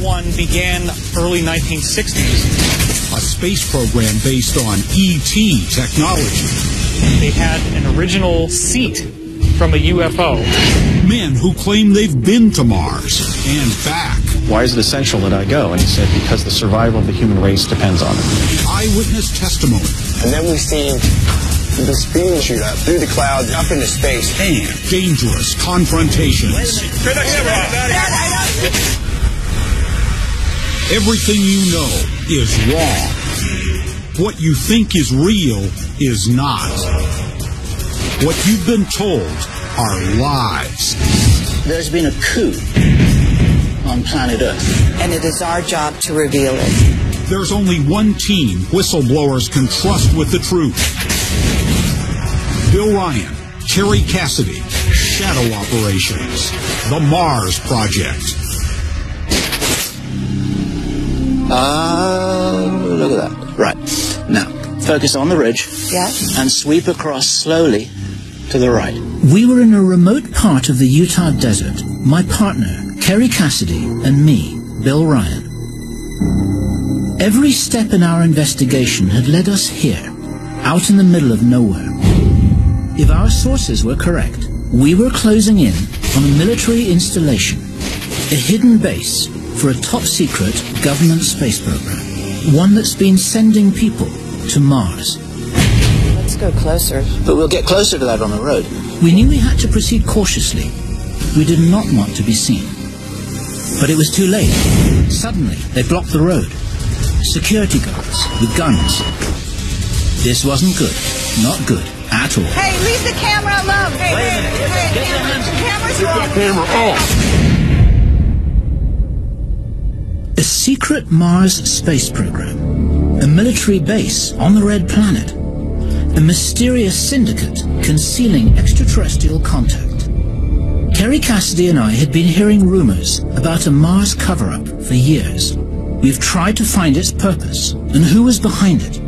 one began early 1960s. A space program based on ET technology. They had an original seat from a UFO. Men who claim they've been to Mars and back. Why is it essential that I go? And he said, because the survival of the human race depends on it. Eyewitness testimony. And then we see the speeding shoot up through the clouds, up into space. And dangerous confrontations. Everything you know is wrong. What you think is real is not. What you've been told are lies. There's been a coup on planet Earth. And it is our job to reveal it. There's only one team whistleblowers can trust with the truth. Bill Ryan, Terry Cassidy, Shadow Operations, The Mars Project. Look at that. Right. Now, focus on the ridge. Yes. And sweep across slowly to the right. We were in a remote part of the Utah desert. My partner, Terry Cassidy, and me, Bill Ryan. Every step in our investigation had led us here, out in the middle of nowhere. If our sources were correct, we were closing in on a military installation, a hidden base for a top-secret government space program, one that's been sending people to Mars. Let's go closer. But we'll get closer to that on the road. We knew we had to proceed cautiously. We did not want to be seen. But it was too late. Suddenly, they blocked the road. Security guards with guns. This wasn't good. Not good at all. Hey, leave the camera alone. Hey, Get your hands the camera's wrong. A secret Mars space program. A military base on the Red Planet. A mysterious syndicate concealing extraterrestrial contact. Terry Cassidy and I had been hearing rumors about a Mars cover-up for years. We've tried to find its purpose and who was behind it.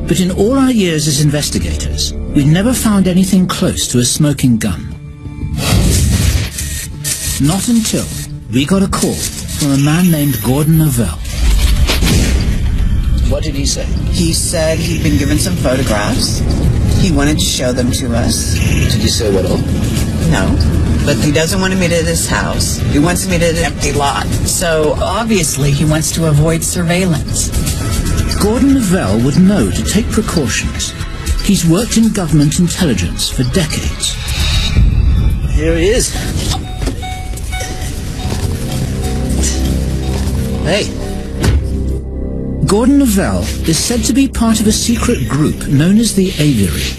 But in all our years as investigators, we'd never found anything close to a smoking gun. Not until we got a call from a man named Gordon Novell. What did he say? He said he'd been given some photographs. He wanted to show them to us. Did you say what all? No, but he doesn't want to meet at his house. He wants to meet at an empty lot. So obviously he wants to avoid surveillance. Gordon Novell would know to take precautions. He's worked in government intelligence for decades. Here he is. Hey. Gordon Novell is said to be part of a secret group known as the Aviary.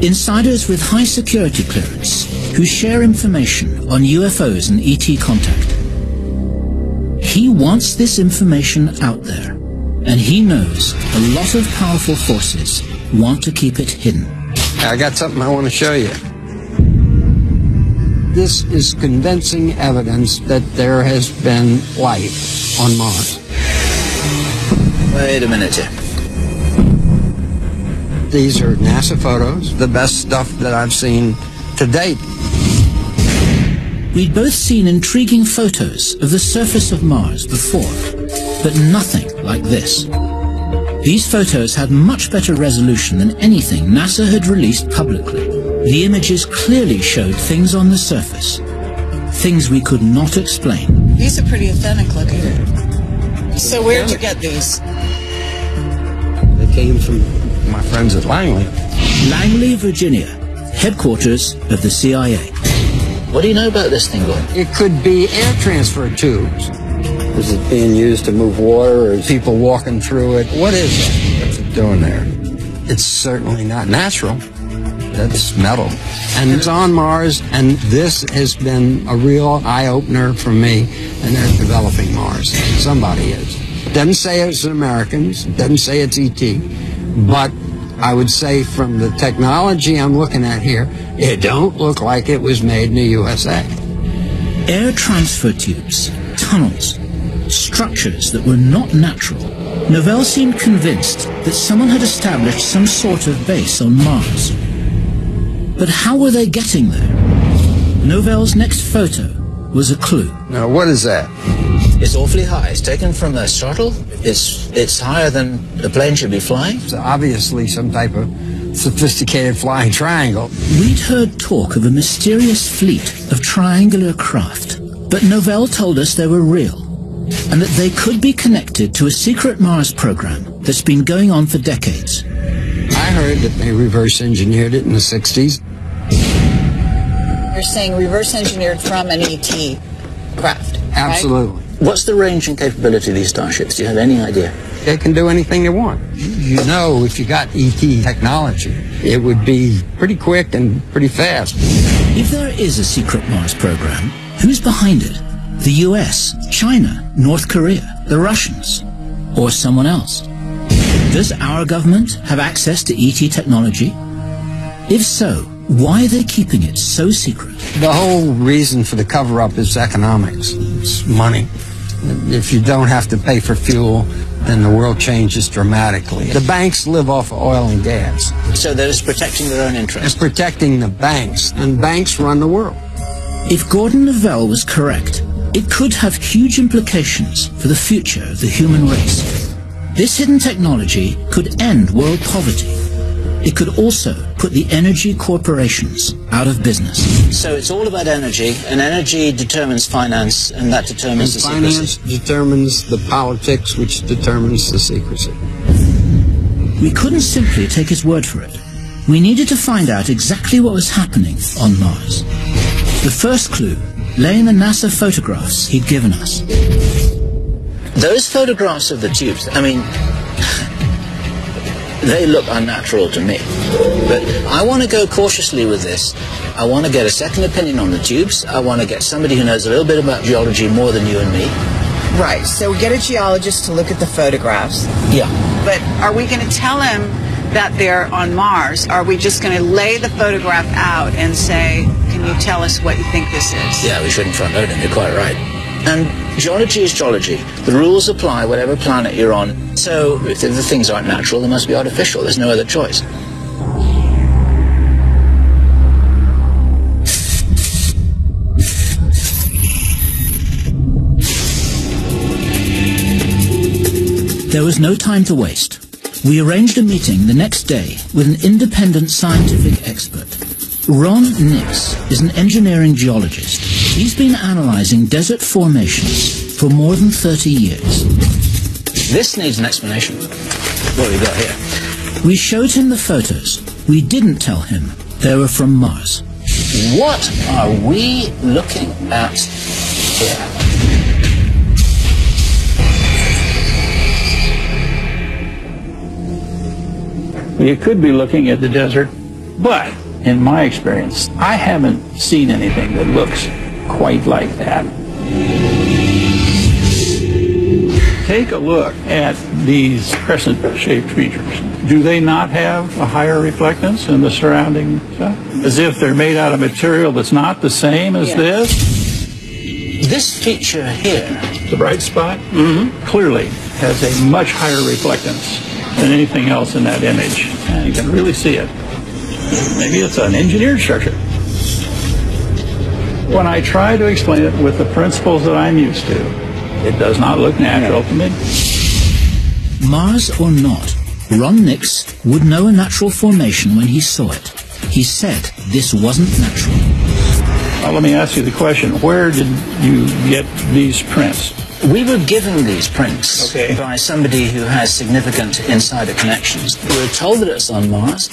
Insiders with high security clearance who share information on UFOs and ET contact. He wants this information out there, and he knows a lot of powerful forces want to keep it hidden. I got something I want to show you. This is convincing evidence that there has been life on Mars. Wait a minute here. These are NASA photos, the best stuff that I've seen to date. We'd both seen intriguing photos of the surface of Mars before, but nothing like this. These photos had much better resolution than anything NASA had released publicly. The images clearly showed things on the surface, things we could not explain. These are pretty authentic looking. So where'd you get these? They came from my friends at Langley. Langley, Virginia, headquarters of the CIA. What do you know about this thing, Gordon? It could be air transfer tubes. Is it being used to move water, or is people walking through it? What is it? What's it doing there? It's certainly not natural. That's metal. And it's on Mars, and this has been a real eye-opener for me, and they're developing Mars. Somebody is. Doesn't say it's Americans, doesn't say it's ET, but I would say from the technology I'm looking at here, it don't look like it was made in the USA. Air transfer tubes, tunnels, structures that were not natural. Novell seemed convinced that someone had established some sort of base on Mars. But how were they getting there? Novell's next photo was a clue. Now, what is that? It's awfully high. It's taken from a shuttle. It's higher than a plane should be flying. It's obviously some type of sophisticated flying triangle. We'd heard talk of a mysterious fleet of triangular craft, but Novell told us they were real, and that they could be connected to a secret Mars program that's been going on for decades. I heard that they reverse engineered it in the 60s. You're saying reverse engineered from an ET craft, Absolutely. right? What's the range and capability of these starships? Do you have any idea? They can do anything they want. You know, if you got ET technology, it would be pretty quick and pretty fast. If there is a secret Mars program, who's behind it? The US, China, North Korea, the Russians, or someone else? Does our government have access to ET technology? If so, why are they keeping it so secret? The whole reason for the cover-up is economics. It's money. If you don't have to pay for fuel, then the world changes dramatically. The banks live off of oil and gas. So they're just protecting their own It's interests. protecting the banks, and banks run the world. If Gordon Novell was correct, it could have huge implications for the future of the human race. This hidden technology could end world poverty. It could also put the energy corporations out of business. So it's all about energy, and energy determines finance, and that determines the Finance secrecy. determines the politics, which determines the secrecy. We couldn't simply take his word for it. We needed to find out exactly what was happening on Mars. The first clue lay in the NASA photographs he'd given us. Those photographs of the tubes, I mean, they look unnatural to me. But I want to go cautiously with this. I want to get a second opinion on the tubes. I want to get somebody who knows a little bit about geology more than you and me. Right, so we get a geologist to look at the photographs. Yeah. But are we going to tell him that they're on Mars? Are we just going to lay the photograph out and say, can you tell us what you think this is? Yeah, we shouldn't front load him, you're quite right. And geology is geology. The rules apply whatever planet you're on. So if the things aren't natural, they must be artificial. There's no other choice. There was no time to waste. We arranged a meeting the next day with an independent scientific expert. Ron Nix is an engineering geologist. He's been analyzing desert formations for more than 30 years. This needs an explanation. What have we got here? We showed him the photos. We didn't tell him they were from Mars. What are we looking at here? You could be looking at the desert, but in my experience, I haven't seen anything that looks quite like that. Take a look at these crescent-shaped features. Do they not have a higher reflectance in the surrounding stuff? As if they're made out of material that's not the same as this? This feature here, The bright spot, clearly has a much higher reflectance than anything else in that image. And you can really see it. Maybe it's an engineered structure. When I try to explain it with the principles that I'm used to, it does not look natural to me. Mars or not, Ron Nix would know a natural formation when he saw it. He said this wasn't natural. Well, let me ask you the question, where did you get these prints? we were given these prints by somebody who has significant insider connections. We were told that it's on Mars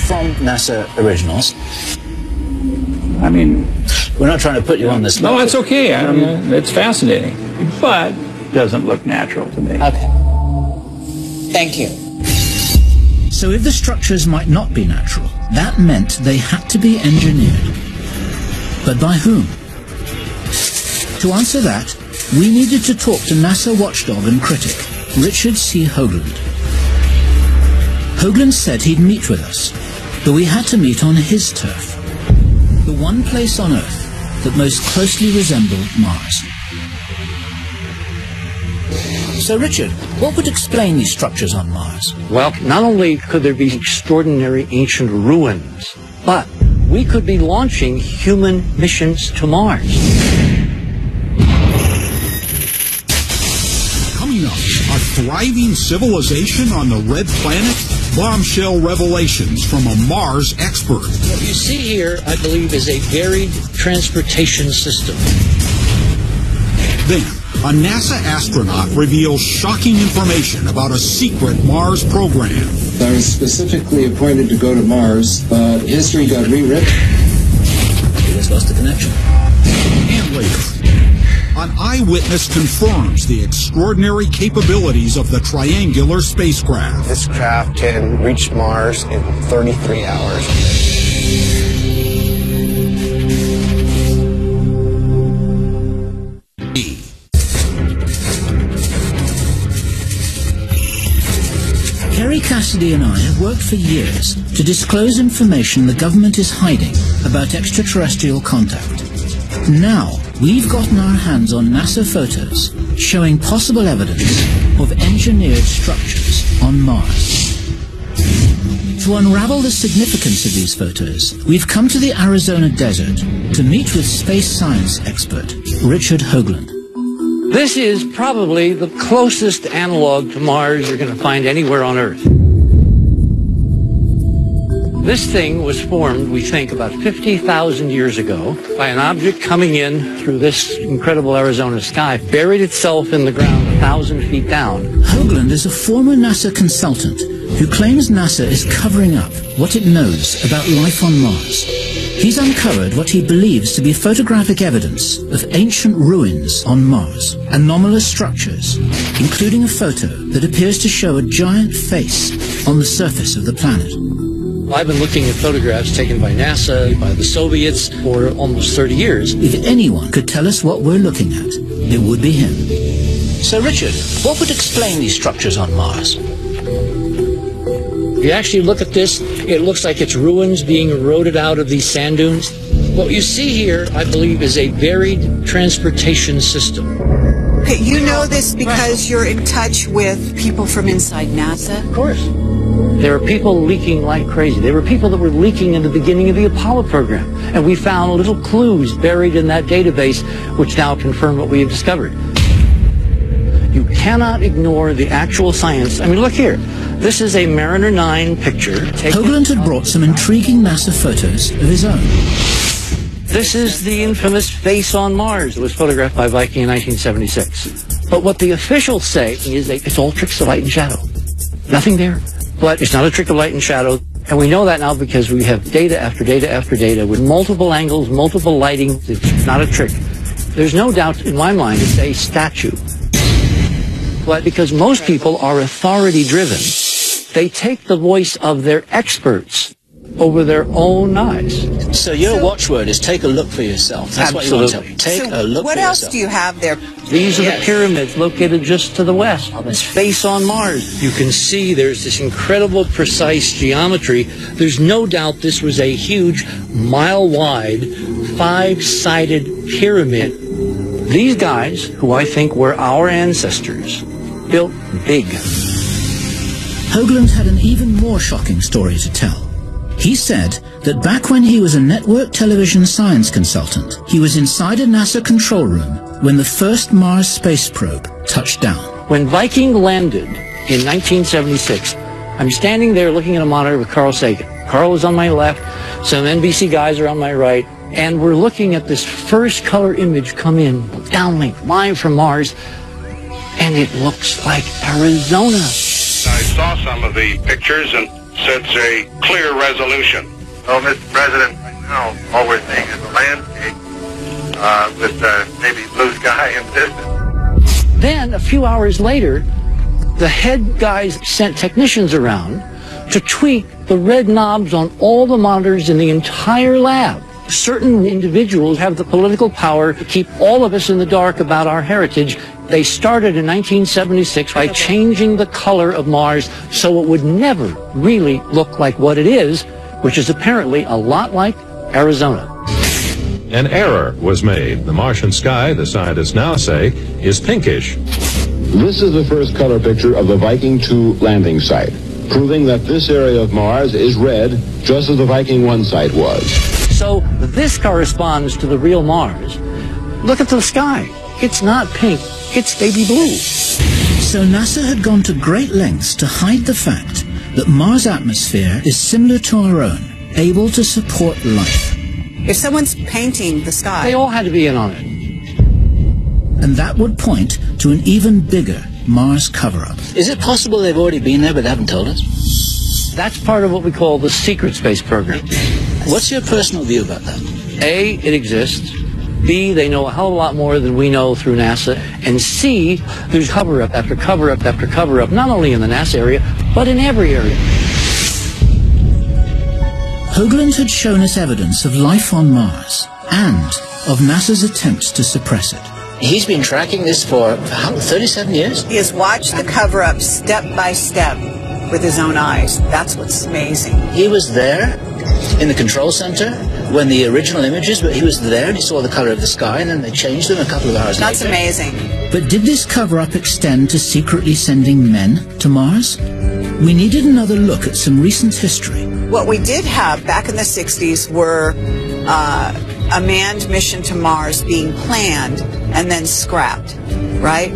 from NASA Originals. I mean, we're not trying to put you on the spot. No, it's okay. I mean, it's fascinating, but doesn't look natural to me. Okay. Thank you. So if the structures might not be natural, that meant they had to be engineered. But by whom? To answer that, we needed to talk to NASA watchdog and critic, Richard C. Hoagland. Hoagland said he'd meet with us, but we had to meet on his turf, the one place on Earth that most closely resembled Mars. So, Richard, what would explain these structures on Mars? Well, not only could there be extraordinary ancient ruins, but we could be launching human missions to Mars. thriving civilization on the red planet? Bombshell revelations from a Mars expert. What you see here, I believe, is a varied transportation system. Then, a NASA astronaut reveals shocking information about a secret Mars program. I was specifically appointed to go to Mars, but history got rewritten. We just lost the connection. And later, an eyewitness confirms the extraordinary capabilities of the triangular spacecraft. This craft can reach Mars in 33 hours. Kerry Cassidy and I have worked for years to disclose information the government is hiding about extraterrestrial contact. Now, we've gotten our hands on NASA photos showing possible evidence of engineered structures on Mars. To unravel the significance of these photos, we've come to the Arizona desert to meet with space science expert Richard Hoagland. This is probably the closest analog to Mars you're going to find anywhere on Earth. This thing was formed, we think, about 50,000 years ago by an object coming in through this incredible Arizona sky, buried itself in the ground 1,000 feet down. Hoagland is a former NASA consultant who claims NASA is covering up what it knows about life on Mars. He's uncovered what he believes to be photographic evidence of ancient ruins on Mars, anomalous structures, including a photo that appears to show a giant face on the surface of the planet. I've been looking at photographs taken by NASA, by the Soviets, for almost 30 years. If anyone could tell us what we're looking at, it would be him. So, Richard, what would explain these structures on Mars? If you actually look at this, it looks like it's ruins being eroded out of these sand dunes. What you see here, I believe, is a varied transportation system. Okay, you know this because you're in touch with people from inside NASA? Of course. There are people leaking like crazy. There were people that were leaking in the beginning of the Apollo program. And we found little clues buried in that database, which now confirm what we have discovered. You cannot ignore the actual science. I mean, look here. This is a Mariner 9 picture. Hoagland had brought some intriguing NASA photos of his own. This is the infamous face on Mars that was photographed by Viking in 1976. But what the officials say is that it's all tricks of light and shadow. Nothing there. But it's not a trick of light and shadow. And we know that now because we have data after data after data with multiple angles, multiple lighting. It's not a trick. There's no doubt in my mind it's a statue. But because most people are authority-driven, they take the voice of their experts over their own eyes. So your watchword is take a look for yourself. That's Absolutely. what you want to tell me. Take a look for yourself. What else do you have there? These are the pyramids located just to the west. This face on Mars. You can see there's this incredible precise geometry. There's no doubt this was a huge, mile-wide, 5-sided pyramid. These guys, who I think were our ancestors, built big. Hoagland had an even more shocking story to tell. He said that back when he was a network television science consultant, he was inside a NASA control room when the first Mars space probe touched down. When Viking landed in 1976, I'm standing there looking at a monitor with Carl Sagan. Carl is on my left, some NBC guys are on my right, and we're looking at this first color image come in, downlink, live from Mars, and it looks like Arizona. I saw some of the pictures and it's a clear resolution. Well, Mr. President, right now, all we're seeing is a landscape with maybe blue sky in the distance. Then, a few hours later, the head guys sent technicians around to tweak the red knobs on all the monitors in the entire lab. Certain individuals have the political power to keep all of us in the dark about our heritage. They started in 1976 by changing the color of Mars so it would never really look like what it is, which is apparently a lot like Arizona. An error was made. The Martian sky, the scientists now say, is pinkish. This is the first color picture of the Viking 2 landing site, proving that this area of Mars is red, just as the Viking 1 site was. So this corresponds to the real Mars. Look at the sky. It's not pink. It's baby blue. So NASA had gone to great lengths to hide the fact that Mars' atmosphere is similar to our own, able to support life. If someone's painting the sky... They all had to be in on it. And that would point to an even bigger Mars cover-up. Is it possible they've already been there but they haven't told us? That's part of what we call the secret space program. What's your personal view about that? A, it exists. B, they know a hell of a lot more than we know through NASA. And C, there's cover-up after cover-up after cover-up, not only in the NASA area, but in every area. Hoagland had shown us evidence of life on Mars and of NASA's attempts to suppress it. He's been tracking this for 37 years? He has watched the cover-up step by step with his own eyes. That's what's amazing. He was there in the control center when the original images, but he was there and he saw the color of the sky, and then they changed them a couple of hours later. That's amazing. But did this cover-up extend to secretly sending men to Mars? We needed another look at some recent history. What we did have back in the 60s were a manned mission to Mars being planned and then scrapped, right?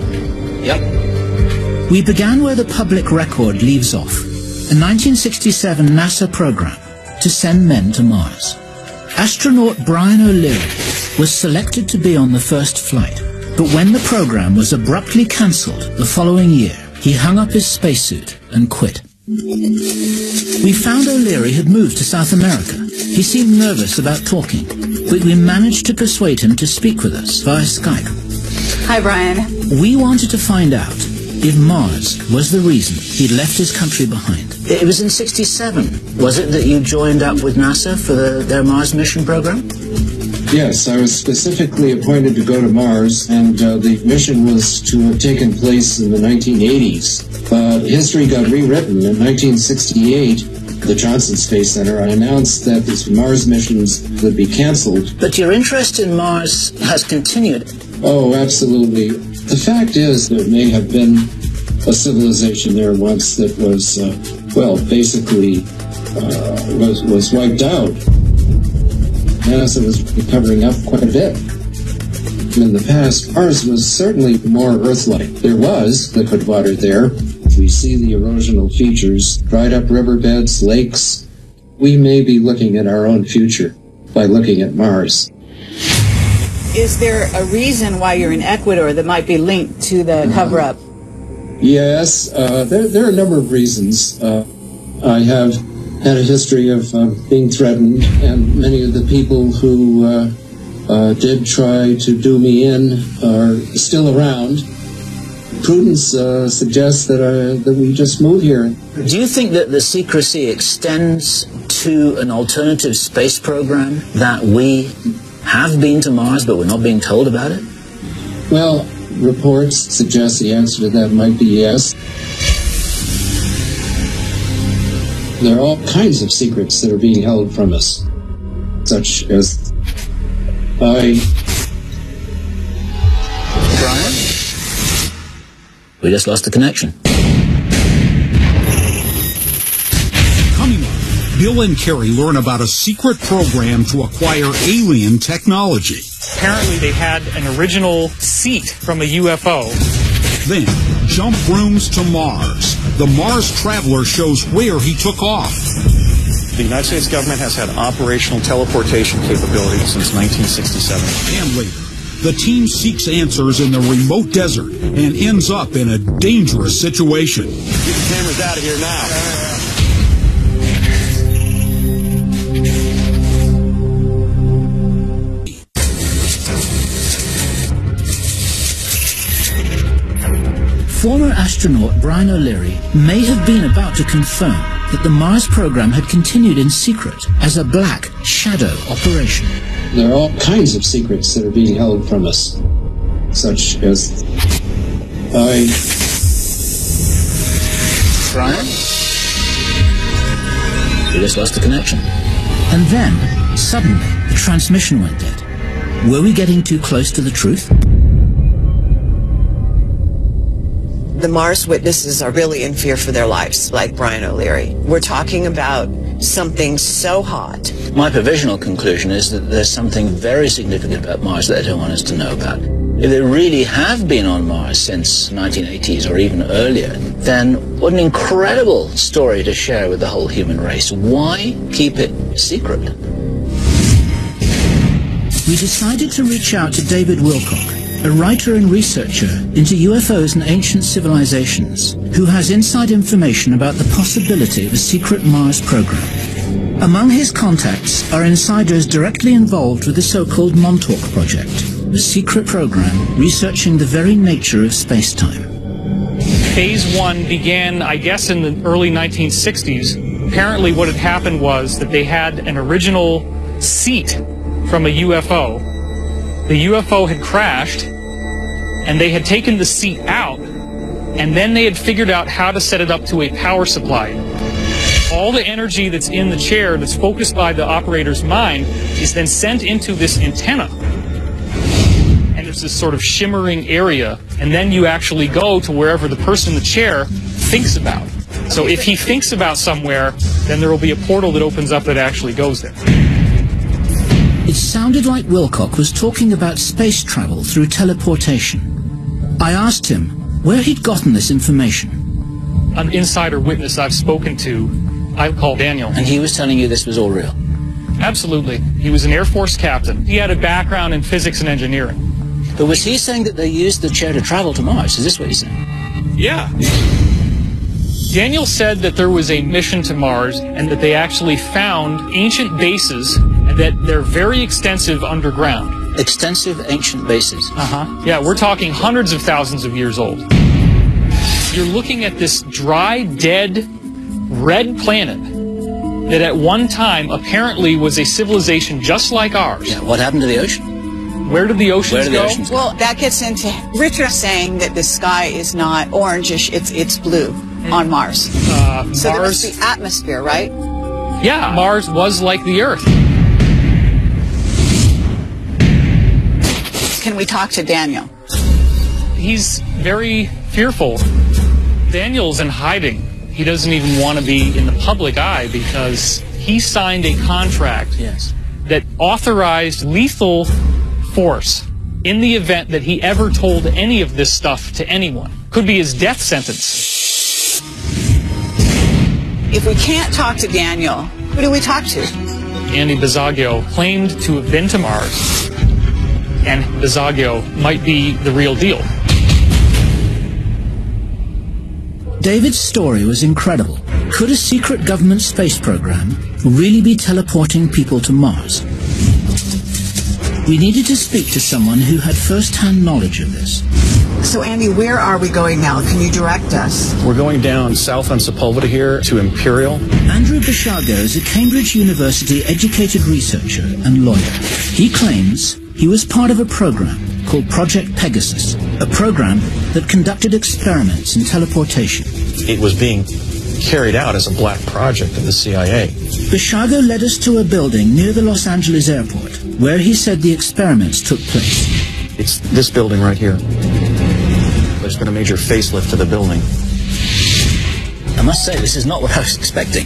Yep. We began where the public record leaves off, a 1967 NASA program to send men to Mars. Astronaut Brian O'Leary was selected to be on the first flight, but when the program was abruptly cancelled the following year, he hung up his spacesuit and quit. We found O'Leary had moved to South America. He seemed nervous about talking, but we managed to persuade him to speak with us via Skype. Hi, Brian. We wanted to find out if Mars was the reason he'd left his country behind. It was in '67, was it, that you joined up with NASA for their Mars mission program? Yes, I was specifically appointed to go to Mars, and the mission was to have taken place in the 1980s. But history got rewritten. In 1968, the Johnson Space Center announced that these Mars missions would be canceled. But your interest in Mars has continued. Oh, absolutely. The fact is, there may have been a civilization there once that was, basically was wiped out. NASA was recovering up quite a bit. In the past, Mars was certainly more Earth-like. There was liquid water there. We see the erosional features, dried up riverbeds, lakes. We may be looking at our own future by looking at Mars. Is there a reason why you're in Ecuador that might be linked to the cover-up? Yes, there are a number of reasons. I have had a history of being threatened, and many of the people who did try to do me in are still around. Prudence suggests that we just move here. Do you think that the secrecy extends to an alternative space program, that we have been to Mars but we're not being told about it? Well, reports suggest the answer to that might be yes. There are all kinds of secrets that are being held from us, such as Brian? We just lost the connection. Coming up, Bill and Carrie learn about a secret program to acquire alien technology. Apparently they had an original seat from a UFO. Then, jump rooms to Mars. The Mars Traveler shows where he took off. The United States government has had operational teleportation capability since 1967. And later, the team seeks answers in the remote desert and ends up in a dangerous situation. Get the cameras out of here now. Former astronaut Brian O'Leary may have been about to confirm that the Mars program had continued in secret as a black shadow operation. There are all kinds of secrets that are being held from us, such as Brian? We just lost the connection. And then, suddenly, the transmission went dead. Were we getting too close to the truth? The Mars witnesses are really in fear for their lives, like Brian O'Leary. We're talking about something so hot. My provisional conclusion is that there's something very significant about Mars that they don't want us to know about. If they really have been on Mars since 1980s or even earlier, then what an incredible story to share with the whole human race. Why keep it secret? We decided to reach out to David Wilcock, a writer and researcher into UFOs and ancient civilizations, who has inside information about the possibility of a secret Mars program. Among his contacts are insiders directly involved with the so-called Montauk Project, a secret program researching the very nature of space-time. Phase 1 began, I guess, in the early 1960s. Apparently what had happened was that they had an original seat from a UFO. The UFO had crashed, and they had taken the seat out, and then they had figured out how to set it up to a power supply. All the energy that's in the chair, that's focused by the operator's mind, is then sent into this antenna. And there's this sort of shimmering area, and then you actually go to wherever the person in the chair thinks about. So if he thinks about somewhere, then there will be a portal that opens up that actually goes there. It sounded like Wilcock was talking about space travel through teleportation. I asked him where he'd gotten this information. An insider witness I've spoken to, I call Daniel. And he was telling you this was all real? Absolutely. He was an Air Force captain. He had a background in physics and engineering. But was he saying that they used the chair to travel to Mars? Is this what he's saying? Yeah. Daniel said that there was a mission to Mars and that they actually found ancient bases and that they're very extensive underground. Extensive ancient bases? Uh-huh. Yeah, we're talking hundreds of thousands of years old. You're looking at this dry, dead, red planet that at one time apparently was a civilization just like ours. Yeah, what happened to the ocean? Where did the oceans go? Well, that gets into Richard saying that the sky is not orangish, it's blue on Mars. So there must be atmosphere, right? Yeah, Mars was like the Earth. Can we talk to Daniel? He's very fearful. Daniel's in hiding. He doesn't even want to be in the public eye because he signed a contract that authorized lethal force in the event that he ever told any of this stuff to anyone. Could be his death sentence. If we can't talk to Daniel, who do we talk to? Andy Basiago claimed to have been to Mars, and Basiago might be the real deal. David's story was incredible. Could a secret government space program really be teleporting people to Mars? We needed to speak to someone who had first-hand knowledge of this. So, Andy, where are we going now? Can you direct us? We're going down south on Sepulveda here to Imperial. Andrew Basiago is a Cambridge University educated researcher and lawyer. He claims he was part of a program called Project Pegasus, a program that conducted experiments in teleportation. It was being carried out as a black project of the CIA. Basiago led us to a building near the Los Angeles airport, where he said the experiments took place. It's this building right here. There's been a major facelift to the building. I must say, this is not what I was expecting.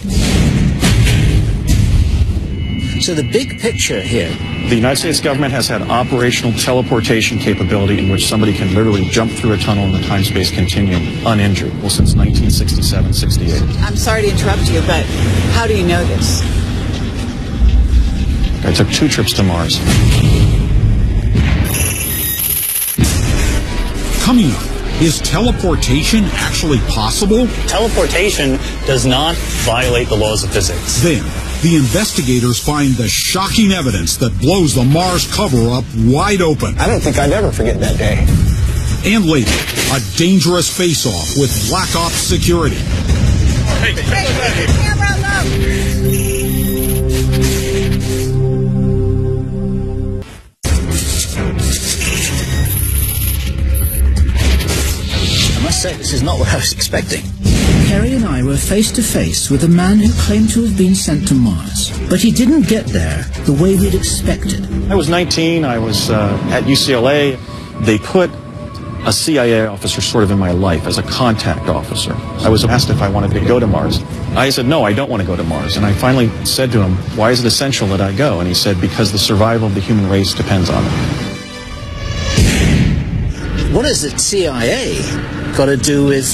So the big picture here. The United States government has had operational teleportation capability in which somebody can literally jump through a tunnel in the time-space continuum uninjured. Well, since 1967-68. I'm sorry to interrupt you, but how do you know this? I took 2 trips to Mars. Coming up, is teleportation actually possible? Teleportation does not violate the laws of physics. Then, the investigators find the shocking evidence that blows the Mars cover-up wide open. I don't think I'd ever forget that day. And later, a dangerous face-off with Black Ops security. Camera low! I must say, this is not what I was expecting. Kerry and I were face to face with a man who claimed to have been sent to Mars, but he didn't get there the way we'd expected. I was 19, I was at UCLA. They put a CIA officer sort of in my life as a contact officer. I was asked if I wanted to go to Mars. I said, no, I don't want to go to Mars. And I finally said to him, why is it essential that I go? And he said, because the survival of the human race depends on it. what has the CIA got to do with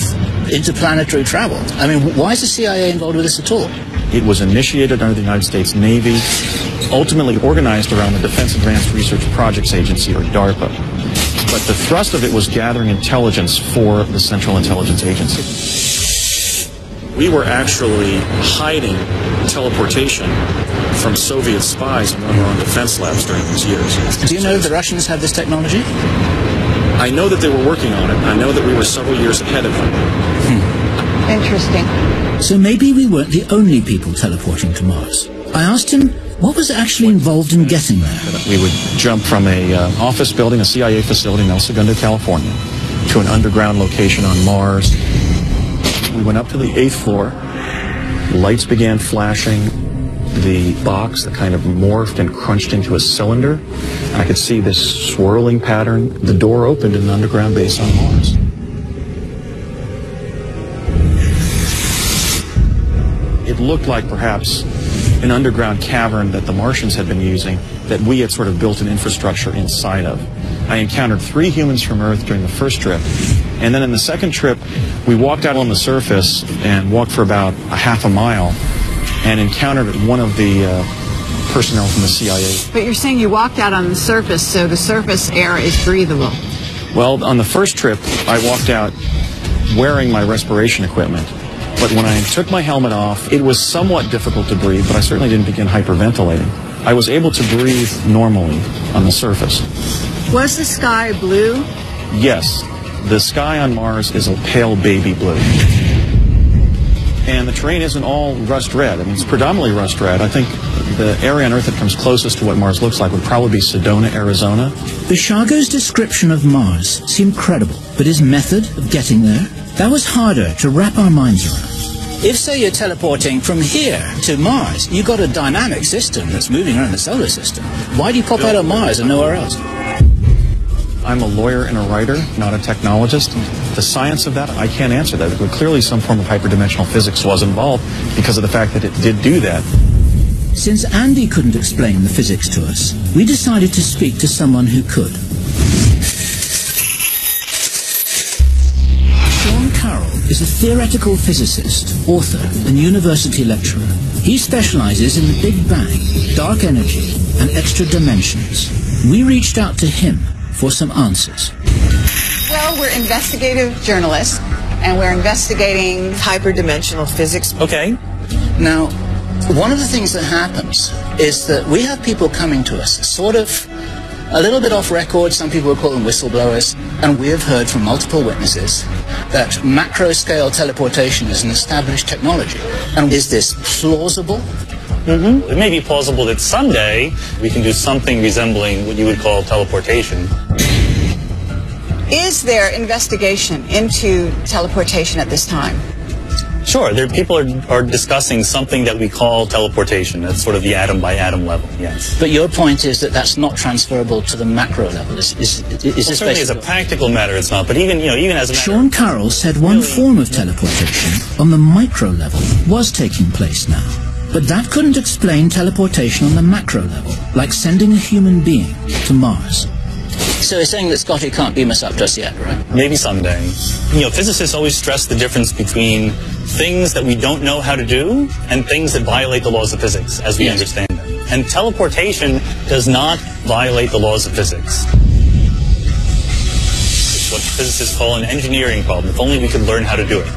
interplanetary travel? I mean, why is the CIA involved with this at all? It was initiated under the United States Navy, ultimately organized around the Defense Advanced Research Projects Agency, or DARPA. But the thrust of it was gathering intelligence for the Central Intelligence Agency. We were actually hiding teleportation from Soviet spies in our own defense labs during these years. Do you know if the Russians have this technology? I know that they were working on it. I know that we were several years ahead of them. Interesting. So maybe we weren't the only people teleporting to Mars. I asked him what was actually involved in getting there. We would jump from a office building, a CIA facility in El Segundo, California, to an underground location on Mars. We went up to the 8th floor. Lights began flashing. The box that kind of morphed and crunched into a cylinder. I could see this swirling pattern. The door opened in an underground base on Mars. It looked like perhaps an underground cavern that the Martians had been using, that we had sort of built an infrastructure inside of. I encountered 3 humans from Earth during the first trip, and then in the second trip, we walked out on the surface and walked for about a half a mile and encountered one of the personnel from the CIA. But you're saying you walked out on the surface, so the surface air is breathable. Well, on the first trip, I walked out wearing my respiration equipment. But when I took my helmet off, it was somewhat difficult to breathe, but I certainly didn't begin hyperventilating. I was able to breathe normally on the surface. Was the sky blue? Yes. The sky on Mars is a pale baby blue. And the terrain isn't all rust red. I mean, it's predominantly rust red. I think the area on Earth that comes closest to what Mars looks like would probably be Sedona, Arizona. Basiago's description of Mars seemed credible, but his method of getting there, that was harder to wrap our minds around. If, say, you're teleporting from here to Mars, you've got a dynamic system that's moving around the solar system. Why do you pop out of Mars and nowhere else? I'm a lawyer and a writer, not a technologist. The science of that, I can't answer that. But clearly some form of hyperdimensional physics was involved because of the fact that it did do that. Since Andy couldn't explain the physics to us, we decided to speak to someone who could. Sean Carroll is a theoretical physicist, author, and university lecturer. He specializes in the Big Bang, dark energy, and extra dimensions. We reached out to him for some answers. Well, we're investigative journalists, and we're investigating hyperdimensional physics. Okay. Now, one of the things that happens is that we have people coming to us, sort of a little bit off record, some people will call them whistleblowers, and we have heard from multiple witnesses that macro-scale teleportation is an established technology. And is this plausible? It may be plausible that someday we can do something resembling what you would call teleportation. Is there investigation into teleportation at this time? Sure, people are discussing something that we call teleportation. That's sort of the atom-by-atom level, yes. But your point is that that's not transferable to the macro level. Is this certainly as a practical matter, it's not. But even as a matter... Sean Carroll said one form of teleportation on the micro level was taking place now. But that couldn't explain teleportation on the macro level, like sending a human being to Mars. So you're saying that Scotty can't beam us up just yet, right? Maybe someday. Physicists always stress the difference between things that we don't know how to do and things that violate the laws of physics, as we understand them. And teleportation does not violate the laws of physics. It's what physicists call an engineering problem. If only we could learn how to do it.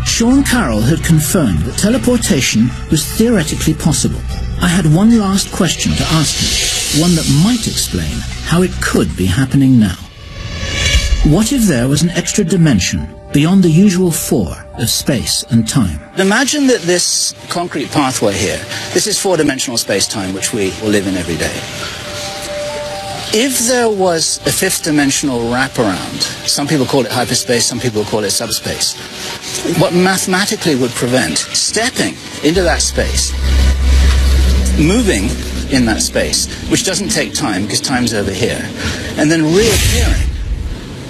Sean Carroll had confirmed that teleportation was theoretically possible. I had one last question to ask him, one that might explain how it could be happening now. What if there was an extra dimension beyond the usual 4 of space and time? Imagine that this concrete pathway here, this is 4-dimensional space-time, which we will live in every day. If there was a 5th-dimensional wraparound, some people call it hyperspace, some people call it subspace, what mathematically would prevent stepping into that space, moving in that space, which doesn't take time because time's over here, and then reappearing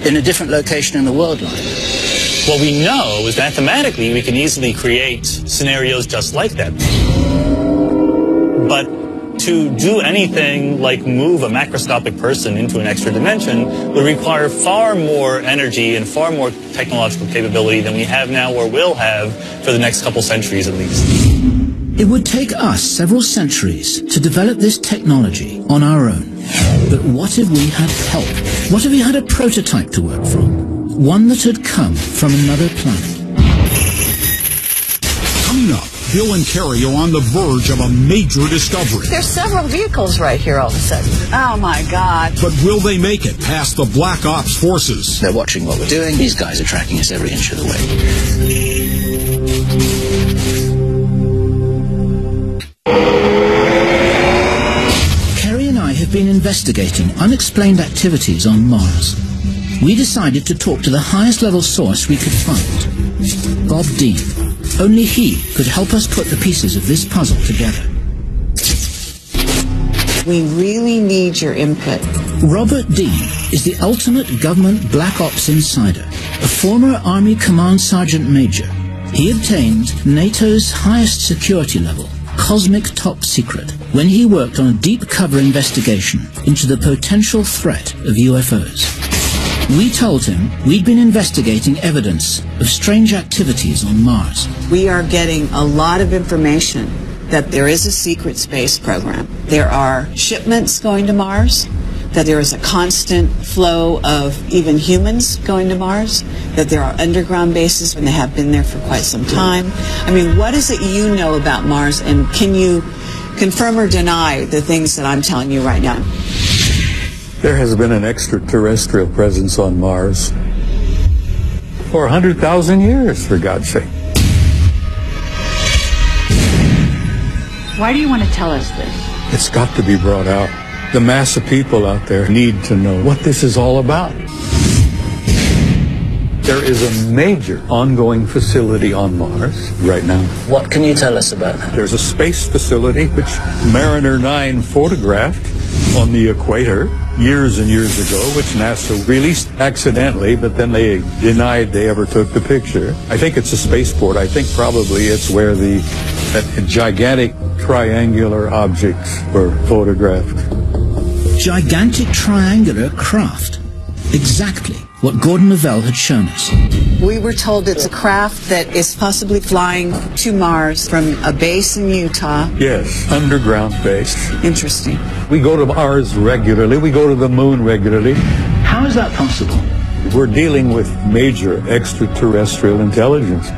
in a different location in the world line? What we know is mathematically we can easily create scenarios just like that. But to do anything like move a macroscopic person into an extra dimension would require far more energy and far more technological capability than we have now or will have for the next couple centuries at least. It would take us several centuries to develop this technology on our own. But what if we had help? What if we had a prototype to work from? One that had come from another planet. Coming up, Bill and Carrie are on the verge of a major discovery. There's several vehicles right here all of a sudden. Oh, my God. But will they make it past the Black Ops forces? They're watching what we're doing. These guys are tracking us every inch of the way. Carrie and I have been investigating unexplained activities on Mars. We decided to talk to the highest level source we could find, Bob Dean. Only he could help us put the pieces of this puzzle together. We really need your input. Robert Dean is the ultimate government black ops insider, a former Army Command Sergeant Major. He obtained NATO's highest security level, Cosmic Top Secret, when he worked on a deep cover investigation into the potential threat of UFOs. We told him we'd been investigating evidence of strange activities on Mars. We are getting a lot of information that there is a secret space program. There are shipments going to Mars, that there is a constant flow of even humans going to Mars, that there are underground bases and they have been there for quite some time. I mean, what is it you know about Mars, and can you confirm or deny the things that I'm telling you right now? There has been an extraterrestrial presence on Mars for 100,000 years, for God's sake. Why do you want to tell us this? It's got to be brought out. The mass of people out there need to know what this is all about. There is a major ongoing facility on Mars right now. What can you tell us about that? There's a space facility which Mariner 9 photographed on the equator years and years ago, which NASA released accidentally, but then they denied they ever took the picture. I think it's a spaceport. I think probably it's where that gigantic triangular objects were photographed. Gigantic triangular craft. Exactly what Gordon Lavelle had shown us. We were told it's a craft that is possibly flying to Mars from a base in Utah. Yes, underground base. Interesting. We go to Mars regularly. We go to the moon regularly. How is that possible? We're dealing with major extraterrestrial intelligence.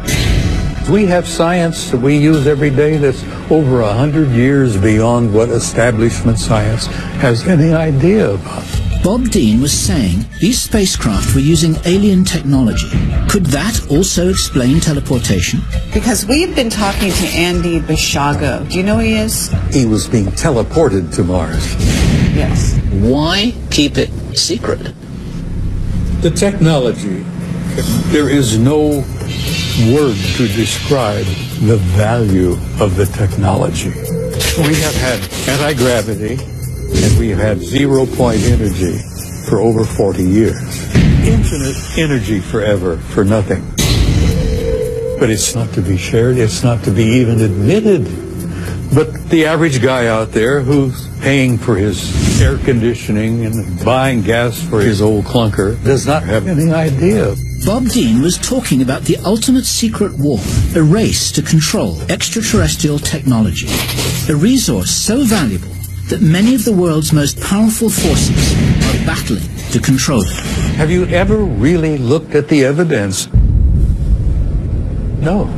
We have science that we use every day that's over 100 years beyond what establishment science has any idea about. Bob Dean was saying these spacecraft were using alien technology. Could that also explain teleportation? Because we've been talking to Andy Basiago. Do you know who he is? He was being teleported to Mars. Yes. Why keep it secret? The technology, there is no word to describe the value of the technology. We have had anti-gravity and we have had zero-point energy for over 40 years. Infinite energy forever for nothing. But it's not to be shared, it's not to be even admitted. But the average guy out there who's paying for his air conditioning and buying gas for his old clunker does not have any idea. Bob Dean was talking about the ultimate secret war, a race to control extraterrestrial technology, a resource so valuable that many of the world's most powerful forces are battling to control it. Have you ever really looked at the evidence? No.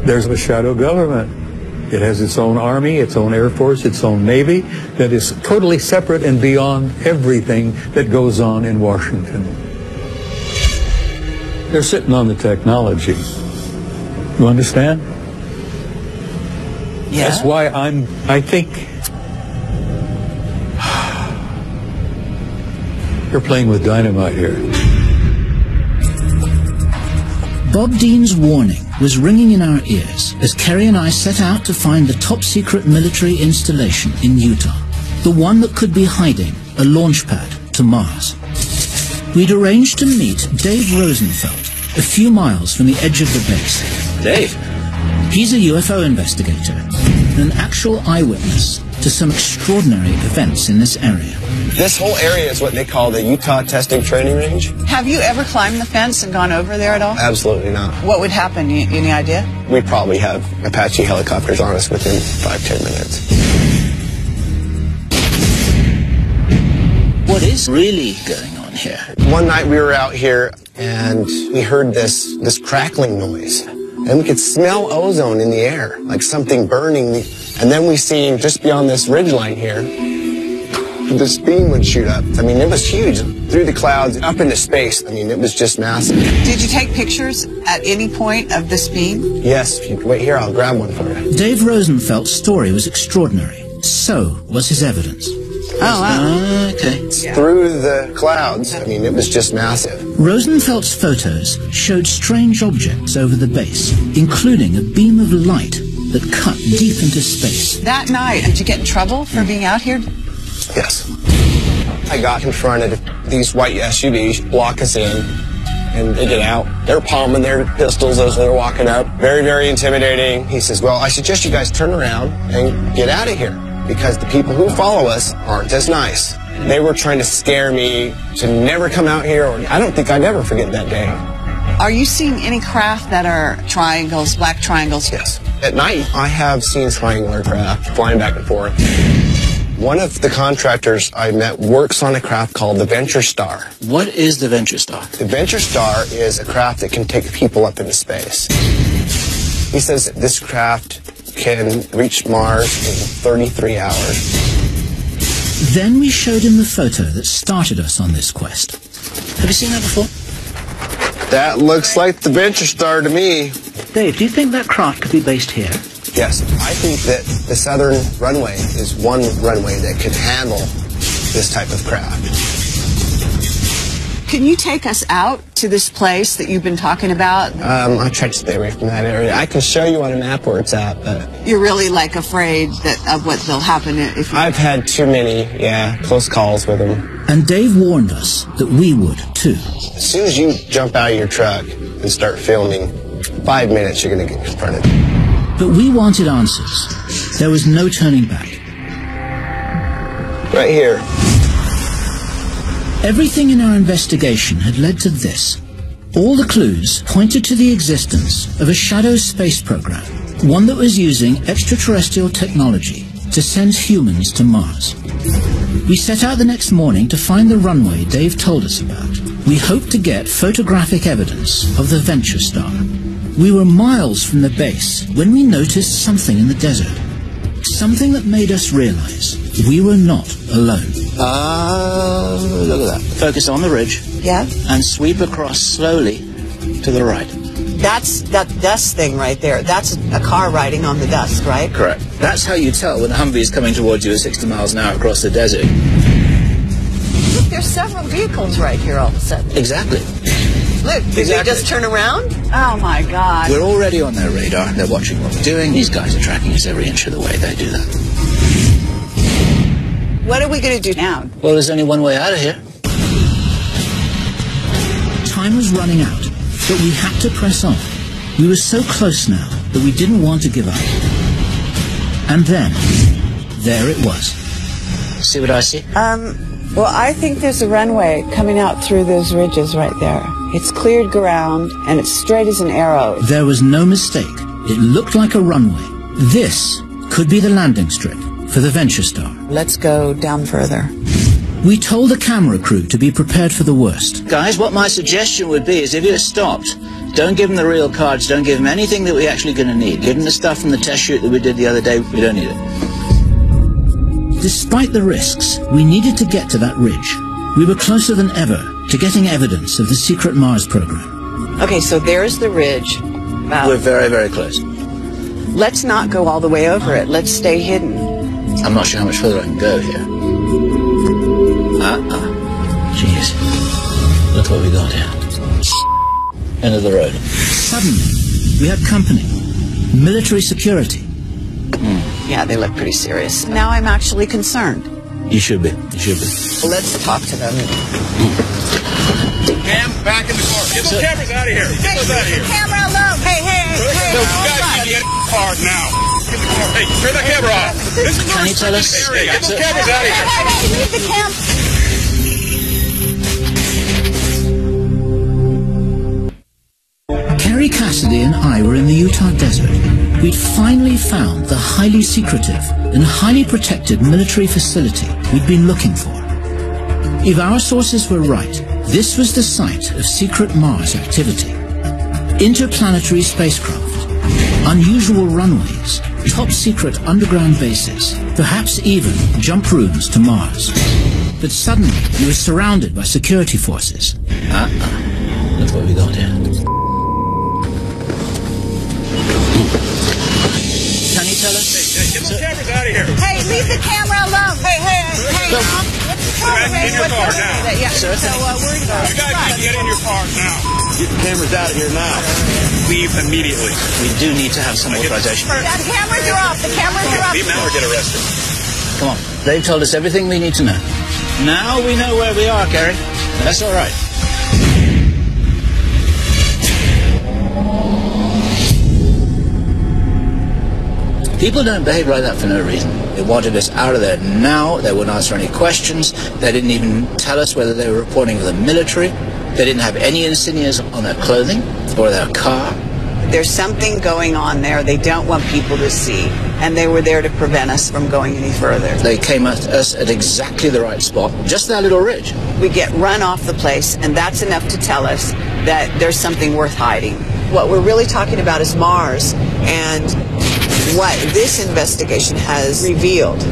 There's a shadow government. It has its own army, its own air force, its own navy that is totally separate and beyond everything that goes on in Washington. They're sitting on the technology. You understand? Yeah. That's why I think you're playing with dynamite here. Bob Dean's warning was ringing in our ears as Kerry and I set out to find the top-secret military installation in Utah, the one that could be hiding a launch pad to Mars. We'd arranged to meet Dave Rosenfeld a few miles from the edge of the base. Dave, He's a UFO investigator and an actual eyewitness to some extraordinary events in this area. This whole area is what they call the Utah Testing Training Range. Have you ever climbed the fence and gone over there at all? Absolutely not. What would happen? Any idea? We'd probably have Apache helicopters on us within 5-10 minutes. What is really going on here? One night we were out here and we heard this crackling noise. And we could smell ozone in the air, like something burning. And then we seen just beyond this ridgeline here, this beam would shoot up. I mean, it was huge, through the clouds, up into space. I mean, it was just massive. Did you take pictures at any point of this beam? Yes, if you wait here, I'll grab one for you. Dave Rosenfeld's story was extraordinary. So was his evidence. Oh, wow. Okay. Yeah. Through the clouds, I mean, it was just massive. Rosenfeld's photos showed strange objects over the base, including a beam of light that cut deep into space. That night, did you get in trouble for being out here? Yes. I got confronted. These white SUVs block us in, and they get out. They're palming their pistols as they're walking up. Very, very intimidating. He says, well, I suggest you guys turn around and get out of here, because the people who follow us aren't as nice. They were trying to scare me to never come out here, or I don't think I'd ever forget that day. Are you seeing any craft that are triangles, black triangles? Yes. At night, I have seen triangular craft flying back and forth. One of the contractors I met works on a craft called the Venture Star. What is the Venture Star? The Venture Star is a craft that can take people up into space. He says that this craft can reach Mars in 33 hours. Then we showed him the photo that started us on this quest. Have you seen that before? That looks like the Venture Star to me. Dave, do you think that craft could be based here? Yes. I think that the southern runway is one runway that could handle this type of craft. Can you take us out to this place that you've been talking about? I try to stay away from that area. I can show you on a map where it's at, but... You're really, like, afraid of what will happen if you... I've had too many, close calls with them. And Dave warned us that we would, too. As soon as you jump out of your truck and start filming, 5 minutes you're going to get confronted. But we wanted answers. There was no turning back. Right here. Everything in our investigation had led to this. All the clues pointed to the existence of a shadow space program, one that was using extraterrestrial technology to send humans to Mars. We set out the next morning to find the runway Dave told us about. We hoped to get photographic evidence of the Venture Star. We were miles from the base when we noticed something in the desert. Something that made us realize we were not alone. Look at that. Focus on the ridge. Yeah? And sweep across slowly to the right. That's that dust thing right there. That's a car riding on the dust, right? Correct. That's how you tell when a Humvee is coming towards you at 60 miles an hour across the desert. Look, there's several vehicles right here all of a sudden. Exactly. Look, did they just turn around? Oh, my God. We're already on their radar. They're watching what we're doing. These guys are tracking us every inch of the way. They do that. What are we going to do now? Well, there's only one way out of here. Time was running out, but we had to press on. We were so close now that we didn't want to give up. And then, there it was. See what I see? Well, I think there's a runway coming out through those ridges right there. It's cleared ground, and it's straight as an arrow. There was no mistake. It looked like a runway. This could be the landing strip for the Venture Star. Let's go down further. We told the camera crew to be prepared for the worst. Guys, what my suggestion would be is if you're stopped, don't give them the real cards, don't give them anything that we're actually going to need. Give them the stuff from the test shoot that we did the other day. We don't need it. Despite the risks, we needed to get to that ridge. We were closer than ever to getting evidence of the secret Mars program. Okay, so there's the ridge. We're very, very close. Let's not go all the way over it. Let's stay hidden. I'm not sure how much further I can go here. Jeez. Look what we got here. End of the road. Suddenly, we had company. Military security. Yeah, they look pretty serious. Now I'm actually concerned. You should be. You should be. Let's talk to them. Cam, back in the car. Get those cameras out of here. Get those out of here. Camera alone. Hey. You guys need to get in the car now. Get in the car. Hey, turn that camera off. This is Can you tell us? area. Get those cameras out of here. Hey, leave the camera. Kerry Cassidy and I were in the Utah desert. We'd finally found the highly secretive and highly protected military facility we'd been looking for. If our sources were right, this was the site of secret Mars activity. Interplanetary spacecraft, unusual runways, top-secret underground bases, perhaps even jump rooms to Mars. But suddenly, we were surrounded by security forces. Look what we got here. Can you tell us? Hey, get those cameras out of here. Hey, leave the camera alone. Hey. Back in your car now. Yeah, so we're You guys need to get in your car now. Get the cameras out of here now. Leave immediately. We do need to have some authorization. The cameras are off. The cameras are off. Leave now or get arrested. Come on. They've told us everything we need to know. Now we know where we are, Kerry. That's all right. People don't behave like that for no reason. They wanted us out of there now. They wouldn't answer any questions. They didn't even tell us whether they were reporting to the military. They didn't have any insignias on their clothing or their car. There's something going on there they don't want people to see, and they were there to prevent us from going any further. They came at us at exactly the right spot, just that little ridge. We get run off the place, and that's enough to tell us that there's something worth hiding. What we're really talking about is Mars, and what this investigation has revealed.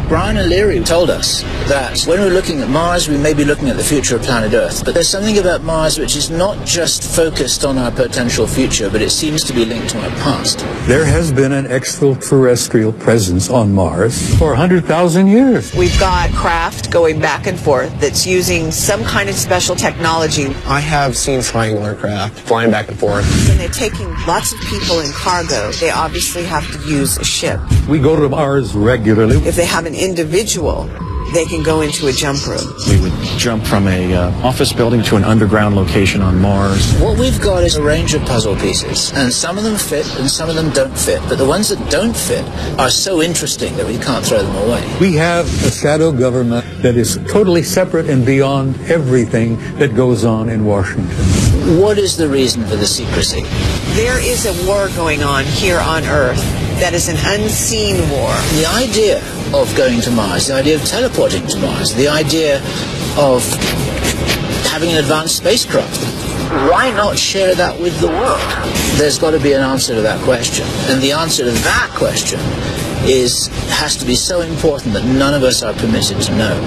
Brian O'Leary told us that when we're looking at Mars, we may be looking at the future of planet Earth. But there's something about Mars which is not just focused on our potential future, but it seems to be linked to our past. There has been an extraterrestrial presence on Mars for 100,000 years. We've got craft going back and forth that's using some kind of special technology. I have seen triangular craft flying back and forth. When they're taking lots of people in cargo, they obviously have to use a ship. We go to Mars regularly. If they have an individual, they can go into a jump room. We would jump from a office building to an underground location on Mars. What we've got is a range of puzzle pieces, and some of them fit and some of them don't fit. But the ones that don't fit are so interesting that we can't throw them away. We have a shadow government that is totally separate and beyond everything that goes on in Washington. What is the reason for the secrecy? There is a war going on here on Earth that is an unseen war. The idea of going to Mars, the idea of teleporting to Mars, the idea of having an advanced spacecraft, why not share that with the world? There's got to be an answer to that question. And the answer to that question has to be so important that none of us are permitted to know.